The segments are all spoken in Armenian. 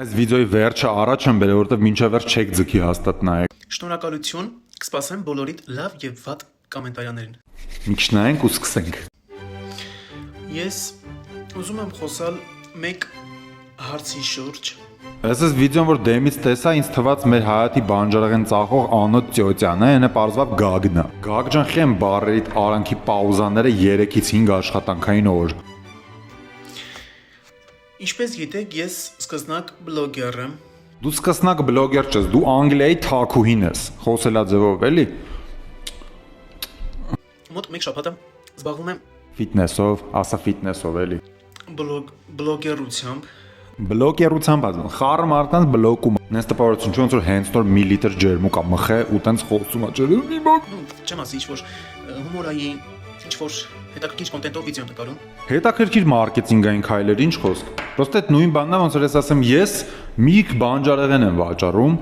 Այս վիդեոյի վերջը առաջ եմ բերել, որովհետև մինչև վերջ չեք ձգի հաստատ նայեք։ Շնորհակալություն, կսպասեմ բոլորիդ լավ եւ վատ կոմենտարիաներին։ Մի քիչ նայենք ու սկսենք։ Ես ուզում եմ խոսալ մեկ հարցի շուրջ։ Այս վիդեոն որ դեմից տեսա, ինձ թվաց մեր հայատի բանջարեղեն ծախող Անոտ Տյոտյանը, այնը պարզվավ Գագնա։ Գագջան խեմ բարերիդ արանքի պաուզաները 3-ից 5 աշխատանքային օր։ Ինչպես գիտեք, ես սկզբնակ բլոգեր եմ։ Դու սկսնակ բլոգեր չես, դու Անգլիայի թաքուհին ես։ Խոսելա ձևով էլի։ Մոտ մեկ շաբաթ զբաղվում եմ Ֆիթնեսով, ասա ֆիթնեսով էլի։ բլոգերությամբ։ Բլոգերությամբ ասում, խառը մարդկանց բլոկում։ Նես տպավորություն չի ոնց որ հենց նոր մի լիտր ջերմուկ կա մխե ու տենց խոսում ա ջերմ մի բակ։ Չեմ ասի ինչ-որ հումորայի, ինչ-որ հետաքրքիր կոնտենտով վիդեո նկարում։ Հետաքրքիր մարքեթինգային քայլեր, ինչ խոսք։ Պրոստե այդ նույն բանն է, ոնց որ ես ասեմ, ես միրգ բանջարեղեն եմ վաճառում,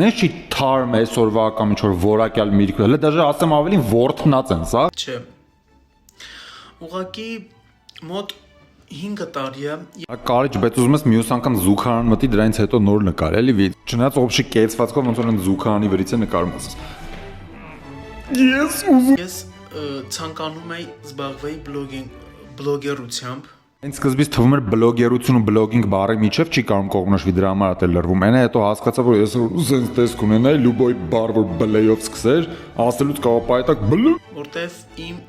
նես չի թարմ այսօրվա կամ ինչ-որ որակյալ միրգ, հələ դաժե ասեմ ավելին ворթնած են, սա։ Չէ։ Ուղղակի մոտ 5 տարի է։ Կարիճ, բայց ուզում ես մյուս անգամ զուգարան մտի դրանից հետո նոր նկար, էլի վիդ։ Չնայած օբշի կեցվածքով ոնց որ այն զուգարանի վրից է նկարում ասես։ Ես Ցանկանում եի զբաղվել բլոգերությամբ։ Այն սկզբից թվում էր բլոգերություն ու բլոգինգ բառի միջև չի կարող կողմնոշվի դրա համար է լրվում։ Այնա հետո հասկացա, որ ես սենց տեսք ունենայի լուբոյ բառ որ բլեյով սկսեր, ասելուց կապայտակ բլ, որտեվ իմ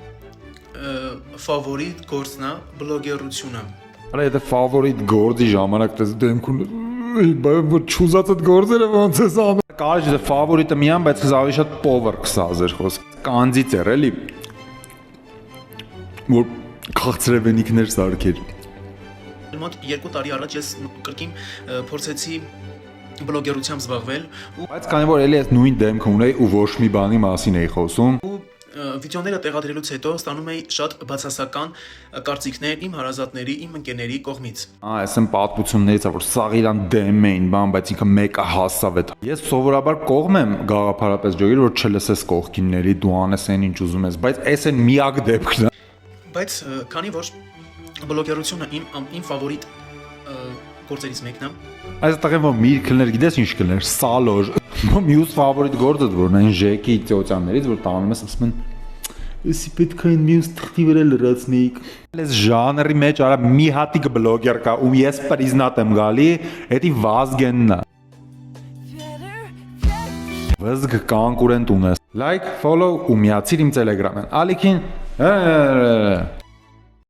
ֆավորիտ գործն է բլոգերությունը։ Արա եթե ֆավորիտ գործի ժամանակ դες դեմք ունես, որ չուզած այդ գործերը ոնց ես անում։ Կարիճ դե ֆավորիտը միան, բայց քեզ ավելի շատ power կսազեր խոսք։ Կանձից էր էլի։ Որ քաղցրևենիքներ սարքեր։ Մոտ 2 տարի առաջ ես կրկին փորձեցի բլոգերությամբ զբաղվել Բայց քանի որ էլի ես նույն դեմքը ունեի ու ոչ մի բանի մասին էի խոսում, ու վիդեոները տեղադրելուց հետո ստանում էի շատ բացասական կարծիքներ իմ հարազատների, իմ ընկերների կողմից։ Այս են պատմություններից, որ սաղ իրան դեմ էին, բան, բայց ինքը մեկը հասավ այդ։ Ես սովորաբար կողմ եմ գաղափարապես ջոգիր, որ չլսես կողքինների, դու անես այն ինչ ուզում ես, բայց այս են միակ դեպքն է։ Բայց քանի որ բլոգերությունը իմ ֆավորիտ գործերից մեկն է։ Այս տղեն որ միր քլներ, գիտես ինչ քլներ, սալոր։ Մյուս ֆավորիտ գործը որ այն Ժեկի Տյոտյաններից, որ տանում ես, ասում են «Էսի պետք է այն մյուս թղթի վրա լրացնեիք»։ Այս ժանրի մեջ արա մի հատիկ բլոգեր կա, ում ես պրիզնատ եմ գալի, էդի Վազգենն է։ Վզգ կոնկուրենտ ունես։ Like, follow ու միացիր իմ Telegram-ին։ Ալիքին